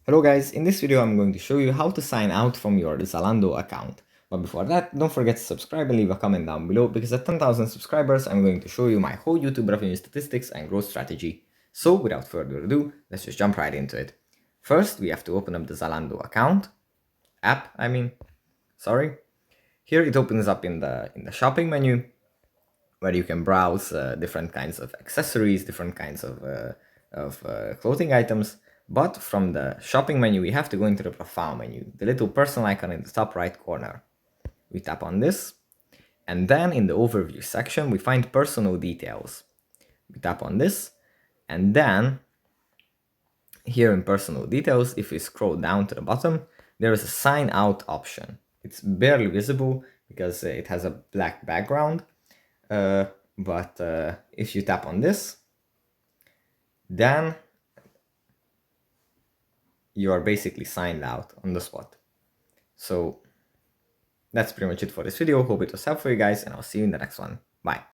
Hello guys, in this video I'm going to show you how to sign out from your Zalando account. But before that, don't forget to subscribe and leave a comment down below because at 10,000 subscribers I'm going to show you my whole YouTube revenue statistics and growth strategy. So without further ado, let's just jump right into it. First, we have to open up the Zalando app. Sorry. Here it opens up in the shopping menu where you can browse different kinds of accessories, different kinds of clothing items. But from the shopping menu, we have to go into the profile menu, the little person icon in the top right corner. We tap on this, and then in the overview section, we find personal details. We tap on this, and then here in personal details, if we scroll down to the bottom, there is a sign out option. It's barely visible because it has a black background. But if you tap on this, then you are basically signed out on the spot. So that's pretty much it for this video. Hope it was helpful for you guys, and I'll see you in the next one. Bye.